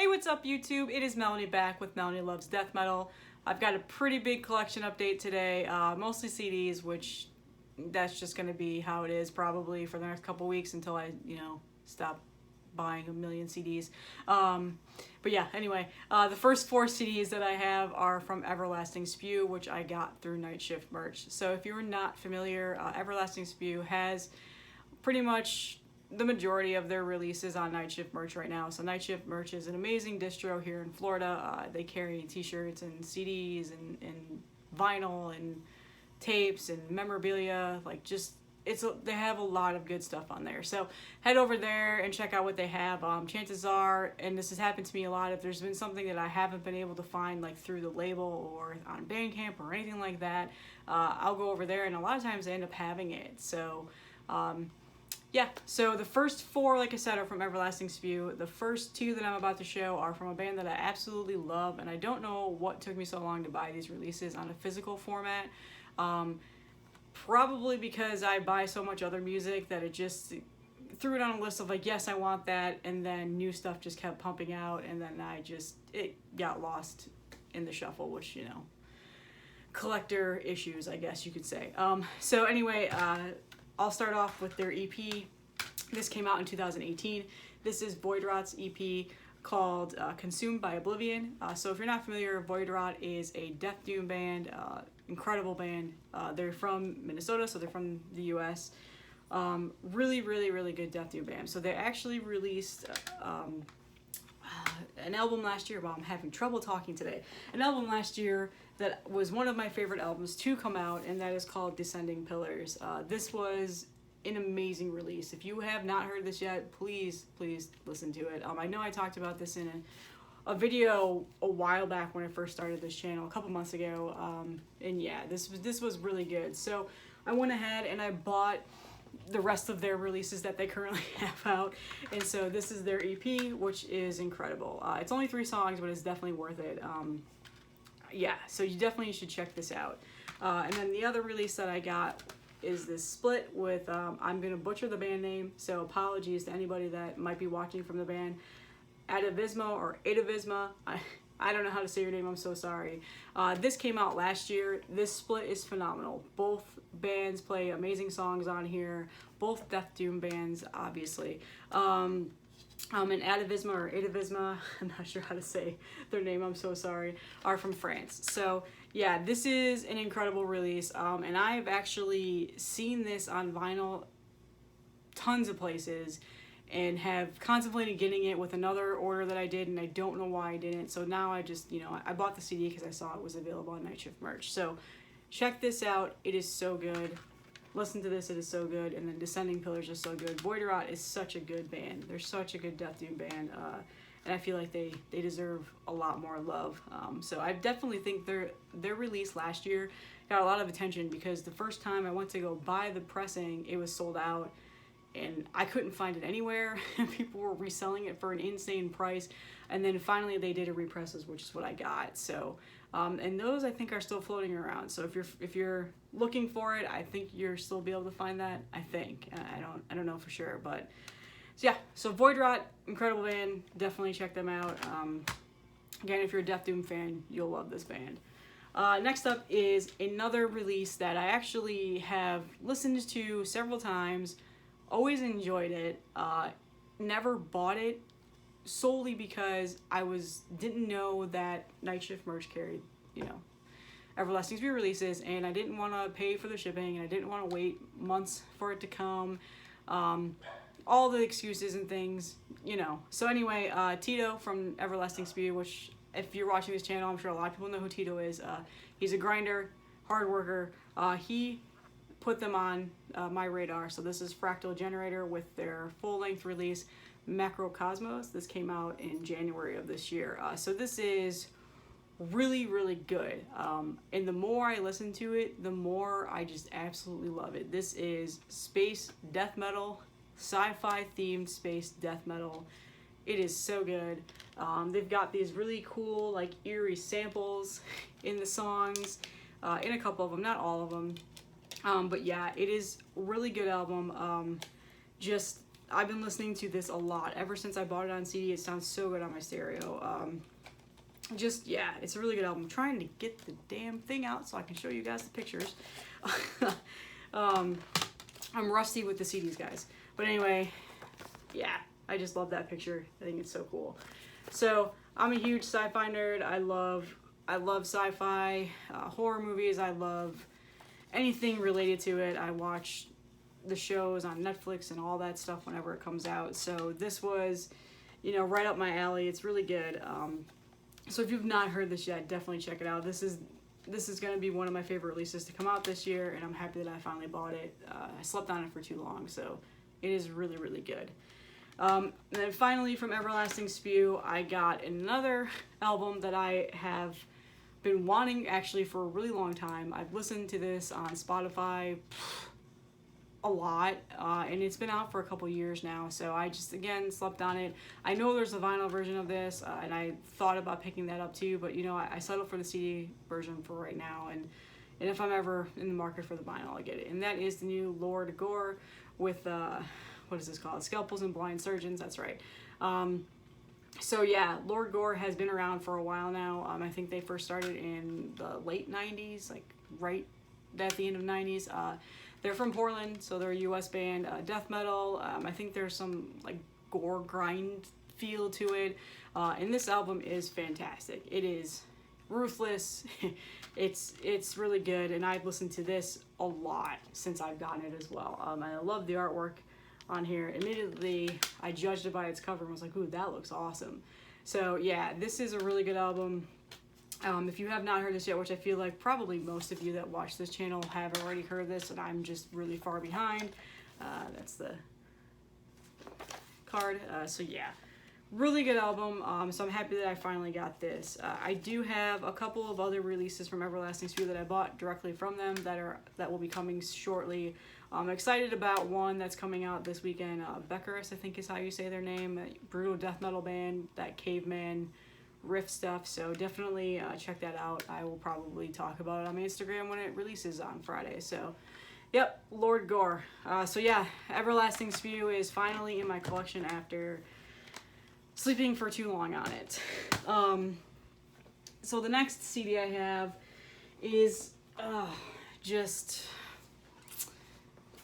Hey, what's up YouTube? It is Melanie back with Melanie Loves Death Metal. I've got a pretty big collection update today, mostly CDs, which that's just going to be how it is probably for the next couple weeks until I, stop buying a million CDs. But yeah, anyway, the first 4 CDs that I have are from Everlasting Spew, which I got through Night Shift merch. So if you're not familiar, Everlasting Spew has pretty much the majority of their releases on Night Shift merch right now. So Night Shift merch is an amazing distro here in Florida. They carry t-shirts and CDs and vinyl and tapes and memorabilia. Like they have a lot of good stuff on there. So head over there and check out what they have. Chances are, and this has happened to me a lot, if there's been something that I haven't been able to find like through the label or on Bandcamp or anything like that, I'll go over there and a lot of times I end up having it. So yeah, so the first 4, like I said, are from Everlasting Spew. The first 2 that I'm about to show are from a band that I absolutely love, and I don't know what took me so long to buy these releases on a physical format. Probably because I buy so much other music that it just threw it on a list of like, yes, I want that, and then new stuff just kept pumping out, and then it got lost in the shuffle, which, collector issues, I guess you could say. So anyway, I'll start off with their EP. This came out in 2018. This is Voidrot's EP called Consumed by Oblivion. So if you're not familiar, Voidrot is a death doom band, incredible band. They're from Minnesota, so they're from the US. Really, really, really good death doom band. So they actually released an album last year. Wow, I'm having trouble talking today. An album last year that was one of my favorite albums to come out, and that is called Descending Pillars. This was an amazing release. If you have not heard this yet, please listen to it. I know I talked about this in a video a while back when I first started this channel, a couple months ago, and yeah, this was really good. So I went ahead and I bought the rest of their releases that they currently have out, and so this is their EP, which is incredible. It's only 3 songs, but it's definitely worth it. Yeah, so you definitely should check this out. And then the other release that I got is this split with, I'm gonna butcher the band name, so apologies to anybody that might be watching from the band, Atavisma or Atavisma. I don't know how to say your name, I'm so sorry. This came out last year. This split is phenomenal. Both bands play amazing songs on here. Both death doom bands, obviously. And Atavisma or Atavisma, I'm not sure how to say their name, I'm so sorry, are from France. So yeah, this is an incredible release, and I've actually seen this on vinyl tons of places and have contemplated getting it with another order that I did, and I don't know why I didn't. So now I just, I bought the CD because I saw it was available on Night Shift merch. So check this out, it is so good. Listen to this, it is so good. And then Descending Pillars is so good. Voidrot is such a good band. They're such a good death doom band, and I feel like they deserve a lot more love. So I definitely think their release last year got a lot of attention because the first time I went to go buy the pressing, it was sold out, and I couldn't find it anywhere. People were reselling it for an insane price, and then finally they did a represses, which is what I got. So and those I think are still floating around. So if you're looking for it, I think you'll still be able to find that. I think I don't know for sure, but so yeah. So Voidrot, incredible band. Definitely check them out. Again, if you're a death doom fan, you'll love this band. Next up is another release that I actually have listened to several times. Always enjoyed it. Never bought it solely because I didn't know that Night Shift merch carried, Everlasting Spew releases, and I didn't want to pay for the shipping, and I didn't want to wait months for it to come. All the excuses and things, So anyway, Tito from Everlasting Spew, which if you're watching this channel, I'm sure a lot of people know who Tito is. He's a grinder, hard worker. He put them on my radar. So this is Fractal Generator with their full-length release, Macrocosmos. This came out in January of this year. So this is really, really good. And the more I listen to it, the more I just absolutely love it. This is space death metal, sci-fi themed space death metal. It is so good. They've got these really cool, like, eerie samples in the songs, in a couple of them, not all of them. But yeah, it is a really good album. Just I've been listening to this a lot. Ever since I bought it on CD, it sounds so good on my stereo. Just, yeah, it's a really good album. I'm trying to get the damn thing out so I can show you guys the pictures. I'm rusty with the CDs, guys. But anyway, yeah, I just love that picture. I think it's so cool. So, I'm a huge sci-fi nerd. I love sci-fi, horror movies. I love anything related to it. I watch the shows on Netflix and all that stuff whenever it comes out. So this was, you know, right up my alley. It's really good. So if you've not heard this yet, definitely check it out. This is going to be one of my favorite releases to come out this year, and I'm happy that I finally bought it. I slept on it for too long, so it is really, really good. And then finally, from Everlasting Spew, I got another album that I have been wanting actually for a really long time. I've listened to this on Spotify a lot, and it's been out for a couple years now, so I just, again, slept on it. I know there's a vinyl version of this, and I thought about picking that up too, but, you know, I settled for the CD version for right now, and if I'm ever in the market for the vinyl, I'll get it. And that is the new Lord Gore with, what is this called? Scalpels and Blind Surgeons, that's right. So yeah, Lord Gore has been around for a while now. I think they first started in the late 90s, like right at the end of the 90s. They're from Portland, so they're a US band, death metal. I think there's some like gore grind feel to it. And this album is fantastic. It is ruthless. It's really good, and I've listened to this a lot since I've gotten it as well. And I love the artwork on here. Immediately, I judged it by its cover and was like, ooh, that looks awesome. So yeah, this is a really good album. If you have not heard this yet, which I feel like probably most of you that watch this channel have already heard this, and I'm just really far behind. That's the card. So yeah, really good album. So I'm happy that I finally got this. I do have a couple of other releases from Everlasting Spew that I bought directly from them that will be coming shortly. I'm excited about one that's coming out this weekend. Beckerus, I think is how you say their name. Brutal death metal band, that caveman riff stuff. So definitely check that out. I will probably talk about it on my Instagram when it releases on Friday. So, yep, Lord Gore. So yeah, Everlasting Spew is finally in my collection after sleeping for too long on it. So the next CD I have is just...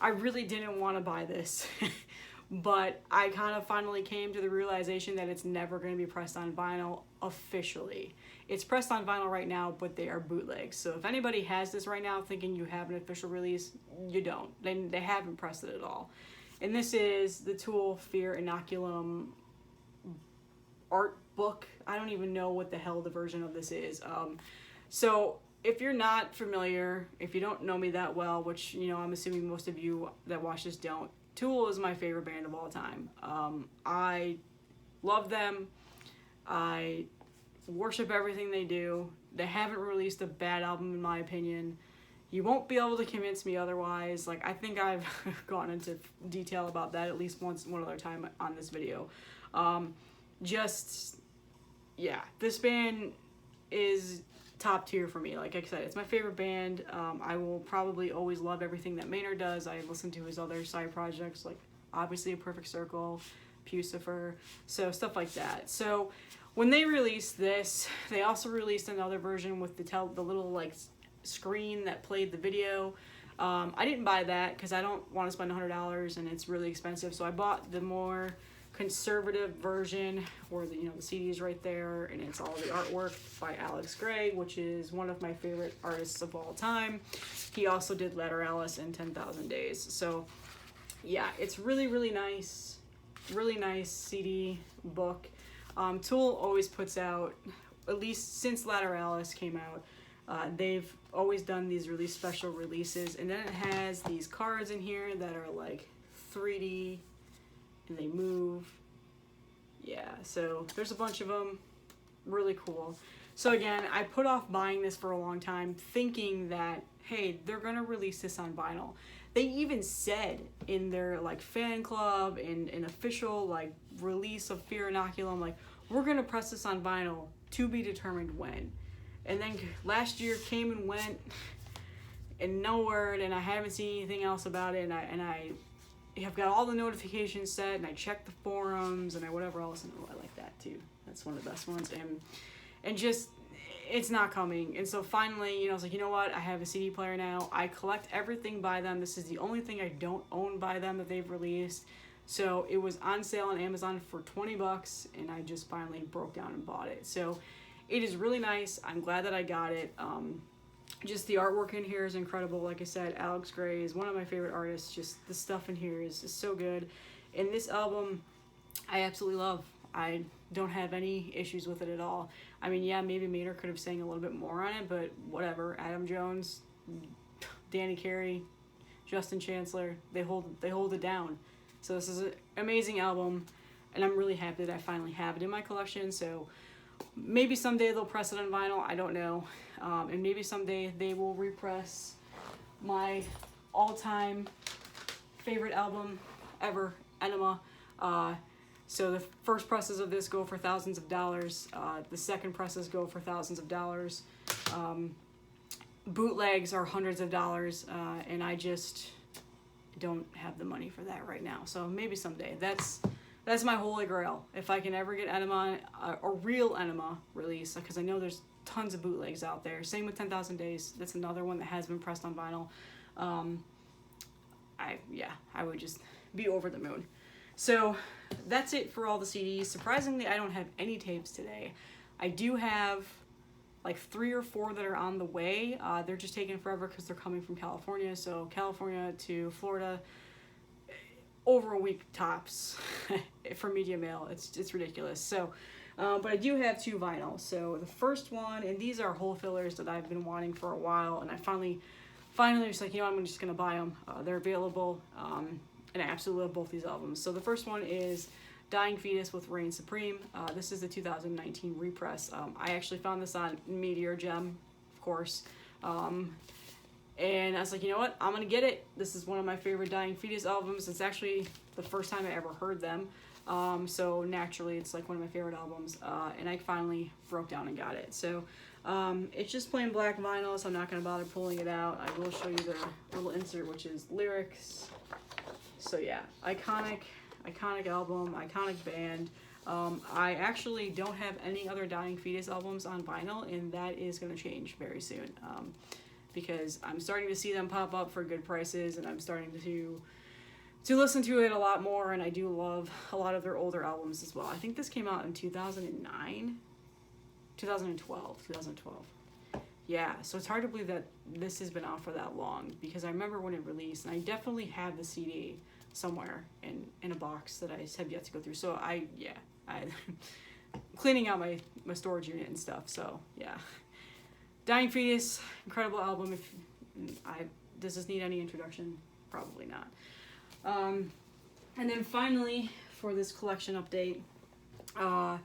I really didn't want to buy this, but I kind of finally came to the realization that it's never going to be pressed on vinyl officially. It's pressed on vinyl right now, but they are bootlegs. So if anybody has this right now thinking you have an official release, you don't. They haven't pressed it at all. And this is the Tool Fear Inoculum art book. I don't even know what the hell the version of this is. So if you're not familiar, if you don't know me that well, which, you know, I'm assuming most of you that watch this don't, Tool is my favorite band of all time. I love them. I worship everything they do. They haven't released a bad album in my opinion. You won't be able to convince me otherwise. Like, I think I've gone into detail about that at least one other time on this video. Yeah, this band is top tier for me. Like I said, it's my favorite band. I will probably always love everything that Maynard does. I listen to his other side projects, like obviously A Perfect Circle, Pucifer, so stuff like that. So when they released this, they also released another version with the little like screen that played the video. I didn't buy that because I don't want to spend $100 and it's really expensive. So I bought the more conservative version where the CD is right there, and it's all the artwork by Alex Grey, which is one of my favorite artists of all time. He also did Lateralis and 10,000 Days. So yeah, it's really, really nice CD book. Tool always puts out, at least since Lateralis came out, they've always done these really special releases, and then it has these cards in here that are like 3D and they move. Yeah, so there's a bunch of them. Really cool. So again, I put off buying this for a long time thinking that, hey, they're gonna release this on vinyl. They even said in their like fan club and an official like release of Fear Inoculum, like, we're gonna press this on vinyl, to be determined when. And then last year came and went and no word, and I haven't seen anything else about it, and I've got all the notifications set, and I check the forums, and I whatever else, and I like that too. That's one of the best ones, and just, it's not coming. And so finally, you know, I was like, you know what, I have a CD player now. I collect everything by them. This is the only thing I don't own by them that they've released. So it was on sale on Amazon for $20, and I just finally broke down and bought it. So it is really nice. I'm glad that I got it. Just the artwork in here is incredible. Like I said, Alex Grey is one of my favorite artists. Just the stuff in here is so good. And this album, I absolutely love. I don't have any issues with it at all. I mean, yeah, maybe Mater could have sang a little bit more on it, but whatever. Adam Jones, Danny Carey, Justin Chancellor, they hold it down. So this is an amazing album, and I'm really happy that I finally have it in my collection. So maybe someday they'll press it on vinyl, I don't know. And maybe someday they will repress my all-time favorite album ever, Enema. So the first presses of this go for thousands of dollars. The second presses go for thousands of dollars. Bootlegs are hundreds of dollars, and I just don't have the money for that right now. So maybe someday. That's my holy grail. If I can ever get Enema, a real Enema release, because I know there's tons of bootlegs out there. Same with 10,000 Days. That's another one that has been pressed on vinyl. I would just be over the moon. So that's it for all the CDs. Surprisingly, I don't have any tapes today. I do have like 3 or 4 that are on the way. They're just taking forever because they're coming from California. So California to Florida, over a week tops for media mail. It's ridiculous. So, but I do have 2 vinyls. So the first one, and these are hole fillers that I've been wanting for a while, and I finally was like, you know, I'm just gonna buy them. They're available, and I absolutely love both these albums. So the first one is Dying Fetus with Reign Supreme. This is the 2019 repress. I actually found this on Meteor Gem, of course. And I was like, you know what? I'm going to get it. This is one of my favorite Dying Fetus albums. It's actually the first time I ever heard them. So naturally, it's like one of my favorite albums. And I finally broke down and got it. So it's just plain black vinyl, so I'm not going to bother pulling it out. I will show you the little insert, which is lyrics. So yeah, iconic album, iconic band. I actually don't have any other Dying Fetus albums on vinyl, and that is going to change very soon. Because I'm starting to see them pop up for good prices, and I'm starting to listen to it a lot more, and I do love a lot of their older albums as well. I think this came out in 2012. Yeah, so it's hard to believe that this has been out for that long, because I remember when it released, and I definitely have the CD somewhere in a box that I have yet to go through. So I cleaning out my storage unit and stuff. So yeah. Dying Fetus, incredible album. Does this need any introduction? Probably not. And then finally, for this collection update, I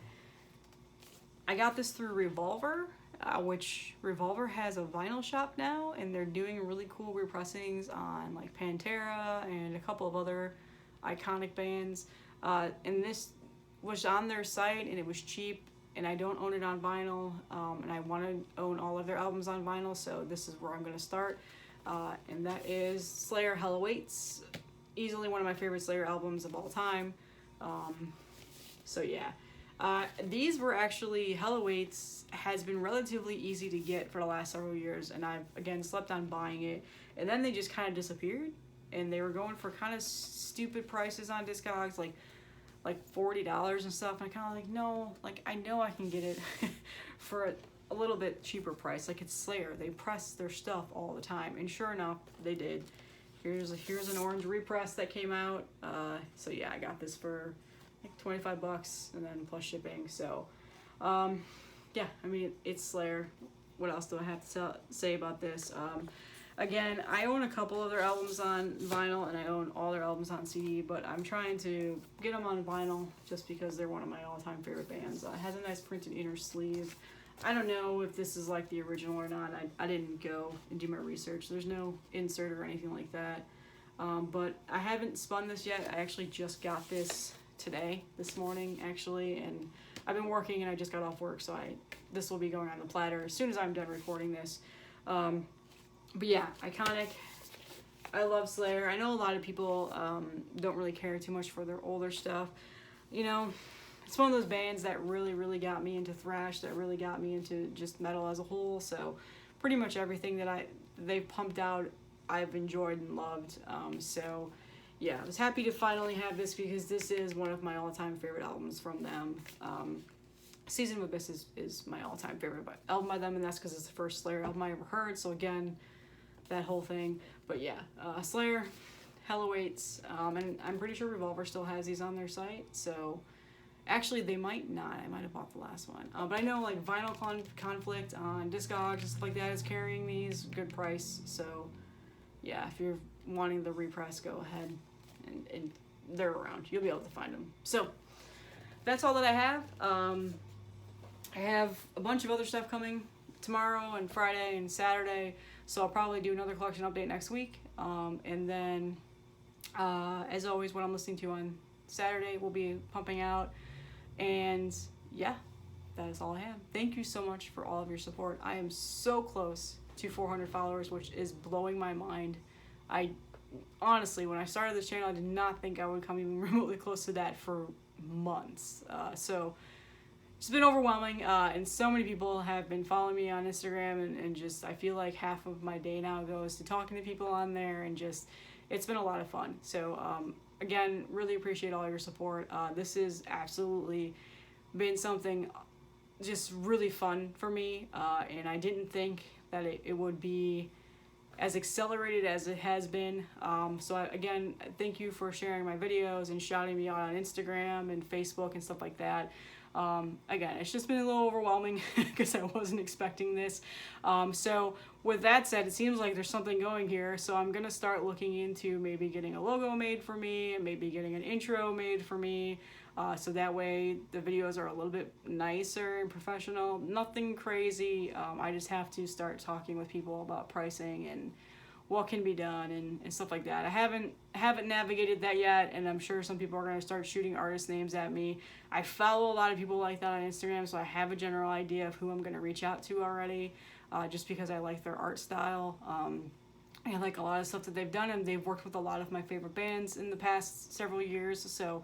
got this through Revolver, which Revolver has a vinyl shop now, and they're doing really cool repressings on like Pantera and a couple of other iconic bands. And this was on their site, and it was cheap. And I don't own it on vinyl, and I want to own all of their albums on vinyl, so this is where I'm going to start. And that is Slayer Hell Awaits, easily one of my favorite Slayer albums of all time. So yeah, these were actually, Hell Awaits has been relatively easy to get for the last several years, and I've again slept on buying it, and then they just kind of disappeared, and they were going for kind of stupid prices on Discogs, like $40 and stuff, and I kind of like, no, like I know I can get it for a little bit cheaper price. Like, it's Slayer, they press their stuff all the time, and sure enough, they did. Here's an orange repress that came out. So yeah, I got this for like $25, and then plus shipping. So yeah, I mean, it's Slayer. What else do I have to say about this? Again, I own a couple of their albums on vinyl, and I own all their albums on CD, but I'm trying to get them on vinyl just because they're one of my all-time favorite bands. It has a nice printed inner sleeve. I don't know if this is like the original or not. I didn't go and do my research. There's no insert or anything like that. But I haven't spun this yet. I actually just got this this morning, actually, and I've been working, and I just got off work, so this will be going on the platter as soon as I'm done recording this. But yeah, iconic I love Slayer. I know a lot of people don't really care too much for their older stuff. You know, it's one of those bands that really got me into thrash, that really got me into just metal as a whole. So pretty much everything that they've pumped out, I've enjoyed and loved. So yeah, I was happy to finally have this because this is one of my all-time favorite albums from them. Season of Abyss is my all-time favorite album by them, and that's because it's the first Slayer album I ever heard. So again, that whole thing. But yeah, Slayer, Hell Awaits, and I'm pretty sure Revolver still has these on their site. So actually, they might not. I might have bought the last one. But I know like Vinyl Conflict on Discogs and stuff like that is carrying these, good price. So yeah, if you're wanting the repress, go ahead, and they're around. You'll be able to find them. So that's all that I have. I have a bunch of other stuff coming tomorrow and Friday and Saturday, so I'll probably do another collection update next week. And then, as always, what I'm listening to on Saturday will be pumping out. And yeah, that is all I have. Thank you so much for all of your support. I am so close to 400 followers, which is blowing my mind. I honestly, when I started this channel, I did not think I would come even remotely close to that for months. So it's been overwhelming, and so many people have been following me on Instagram, and just I feel like half of my day now goes to talking to people on there, and just it's been a lot of fun. So again, really appreciate all your support. This has absolutely been something just really fun for me, and I didn't think that it would be as accelerated as it has been. Again, thank you for sharing my videos and shouting me out on Instagram and Facebook and stuff like that. Again, it's just been a little overwhelming because I wasn't expecting this. So with that said, it seems like there's something going here. So I'm going to start looking into maybe getting a logo made for me and maybe getting an intro made for me. So that way the videos are a little bit nicer and professional. Nothing crazy. I just have to start talking with people about pricing and what can be done and stuff like that. I haven't navigated that yet, and I'm sure some people are going to start shooting artist names at me. I follow a lot of people like that on Instagram, so I have a general idea of who I'm going to reach out to already, just because I like their art style. I like a lot of stuff that they've done, and they've worked with a lot of my favorite bands in the past several years. So,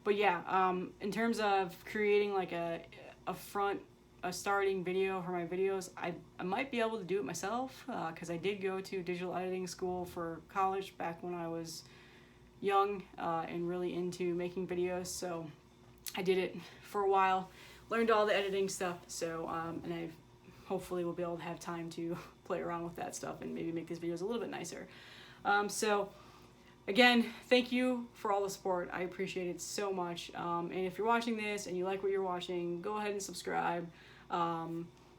but yeah, in terms of creating like a starting video for my videos, I might be able to do it myself, because I did go to digital editing school for college back when I was young and really into making videos. So I did it for a while, learned all the editing stuff. So and I hopefully will be able to have time to play around with that stuff and maybe make these videos a little bit nicer. So again, thank you for all the support. I appreciate it so much. And if you're watching this and you like what you're watching, go ahead and subscribe.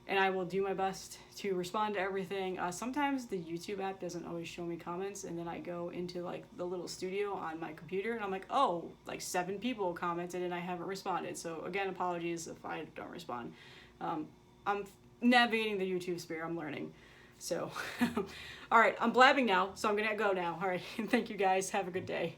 And I will do my best to respond to everything. Sometimes the YouTube app doesn't always show me comments, and then I go into like the little studio on my computer and I'm like, oh, like 7 people commented and I haven't responded. So again, apologies if I don't respond. I'm navigating the YouTube sphere, I'm learning. So, all right, I'm blabbing now, so I'm gonna go now. All right, thank you guys, have a good day.